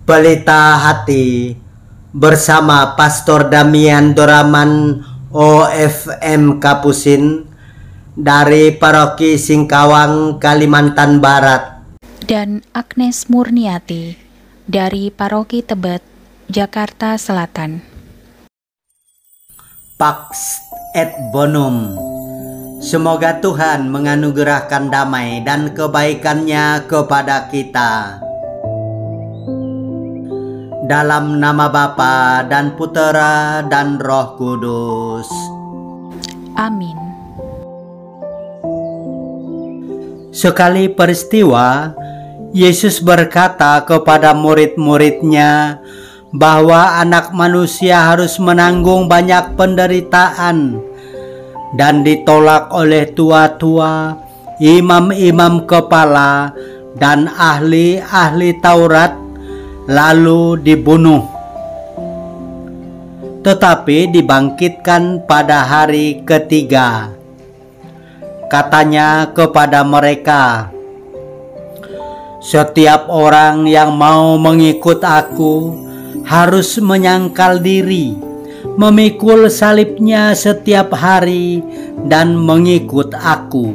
Pelita Hati bersama Pastor Damian Doraman OFM Kapusin dari Paroki Singkawang, Kalimantan Barat, dan Agnes Murniati dari Paroki Tebet, Jakarta Selatan. Pax et Bonum. Semoga Tuhan menganugerahkan damai dan kebaikannya kepada kita. Dalam nama Bapa dan Putera dan Roh Kudus. Amin. Sekali peristiwa, Yesus berkata kepada murid-muridnya bahwa anak manusia harus menanggung banyak penderitaan dan ditolak oleh tua-tua, imam-imam kepala, dan ahli-ahli Taurat, lalu dibunuh, tetapi dibangkitkan pada hari ketiga. Katanya kepada mereka, "Setiap orang yang mau mengikut aku harus menyangkal diri, memikul salibnya setiap hari, dan mengikut aku.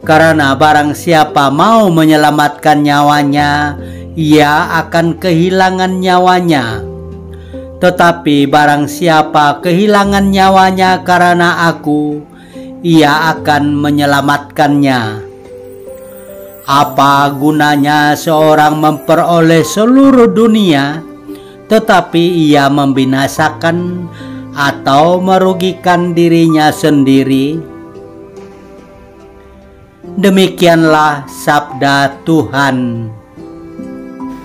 Karena barang siapa mau menyelamatkan nyawanya, ia akan kehilangan nyawanya. Tetapi barang siapa kehilangan nyawanya karena aku, ia akan menyelamatkannya. Apa gunanya seorang memperoleh seluruh dunia, tetapi ia membinasakan atau merugikan dirinya sendiri?" Demikianlah sabda Tuhan.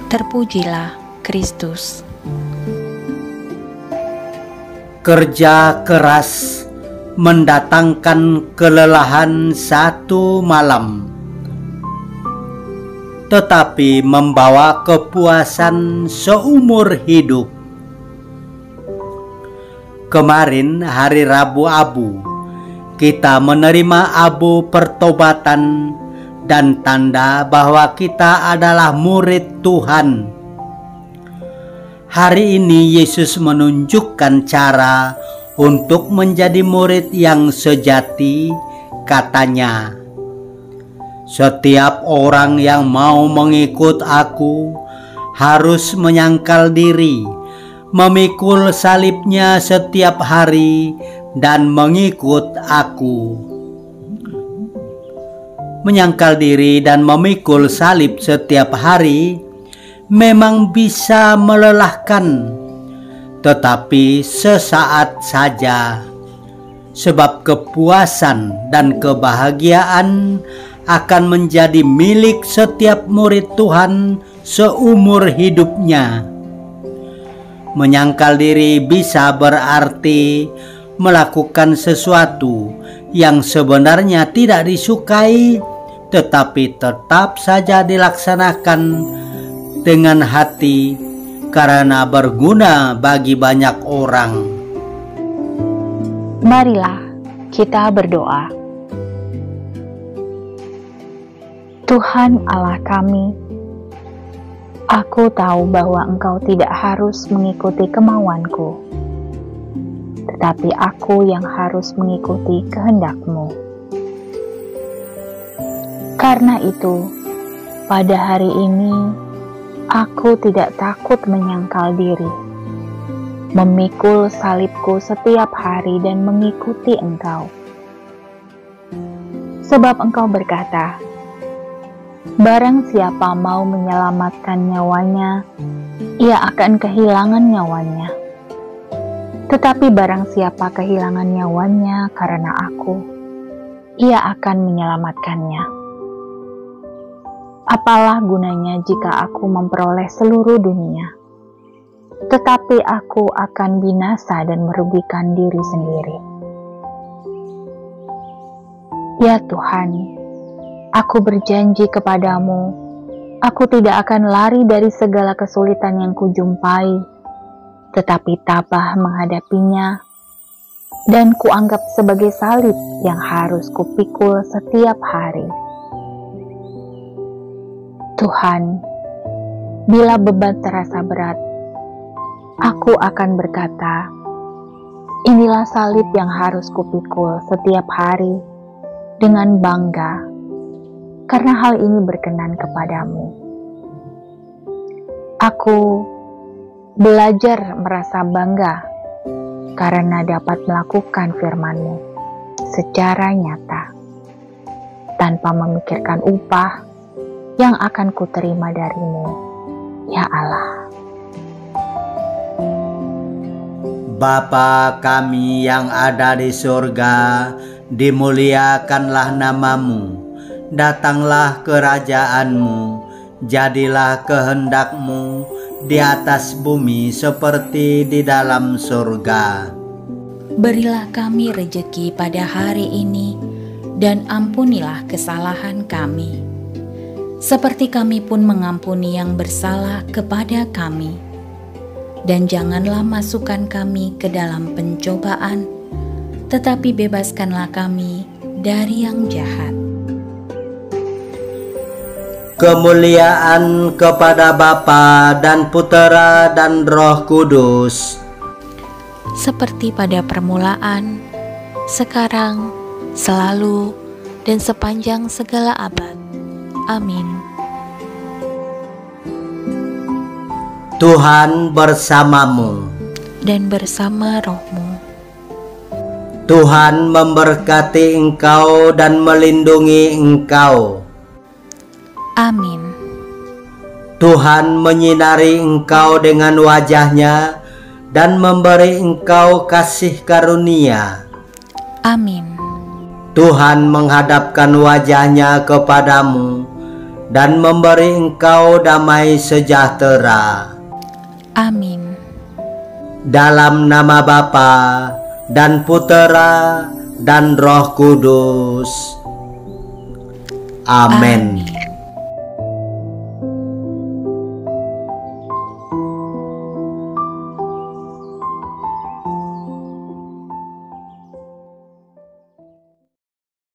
Terpujilah Kristus. Kerja keras mendatangkan kelelahan satu malam, tetapi membawa kepuasan seumur hidup. Kemarin hari Rabu Abu, kita menerima abu pertobatan dan tanda bahwa kita adalah murid Tuhan. Hari ini Yesus menunjukkan cara untuk menjadi murid yang sejati. Katanya, "Setiap orang yang mau mengikut aku harus menyangkal diri, memikul salibnya setiap hari, dan mengikut aku." Menyangkal diri dan memikul salib setiap hari memang bisa melelahkan, tetapi sesaat saja, sebab kepuasan dan kebahagiaan akan menjadi milik setiap murid Tuhan seumur hidupnya. Menyangkal diri bisa berarti melakukan sesuatu yang sebenarnya tidak disukai, tetapi tetap saja dilaksanakan dengan hati karena berguna bagi banyak orang. Marilah kita berdoa. Tuhan Allah kami, aku tahu bahwa Engkau tidak harus mengikuti kemauanku, tetapi aku yang harus mengikuti kehendak-Mu. Karena itu, pada hari ini, aku tidak takut menyangkal diri, memikul salibku setiap hari dan mengikuti Engkau. Sebab Engkau berkata, barang siapa mau menyelamatkan nyawanya, ia akan kehilangan nyawanya. Tetapi barang siapa kehilangan nyawanya karena aku, ia akan menyelamatkannya. Apalah gunanya jika aku memperoleh seluruh dunia, tetapi aku akan binasa dan merugikan diri sendiri. Ya Tuhan, aku berjanji kepadamu, aku tidak akan lari dari segala kesulitan yang kujumpai, tetapi tabah menghadapinya, dan kuanggap sebagai salib yang harus kupikul setiap hari. Tuhan, Bila beban terasa berat, aku akan berkata, inilah salib yang harus kupikul setiap hari dengan bangga, karena hal ini berkenan kepadamu. Aku belajar merasa bangga karena dapat melakukan firman-Mu secara nyata, tanpa memikirkan upah yang akan kuterima dari-Mu, ya Allah. Bapa kami yang ada di surga, dimuliakanlah nama-Mu, datanglah kerajaan-Mu, jadilah kehendak-Mu di atas bumi seperti di dalam surga. Berilah kami rejeki pada hari ini, dan ampunilah kesalahan kami, seperti kami pun mengampuni yang bersalah kepada kami. Dan janganlah masukkan kami ke dalam pencobaan, tetapi bebaskanlah kami dari yang jahat. Kemuliaan kepada Bapa dan Putera dan Roh Kudus, Seperti pada permulaan, sekarang, selalu, dan sepanjang segala abad. Amin. Tuhan bersamamu. Dan bersama rohmu. Tuhan memberkati engkau dan melindungi engkau. Amin. Tuhan menyinari engkau dengan wajah-Nya dan memberi engkau kasih karunia. Amin. Tuhan menghadapkan wajah-Nya kepadamu dan memberi engkau damai sejahtera. Amin. Dalam nama Bapa dan Putera dan Roh Kudus. Amin.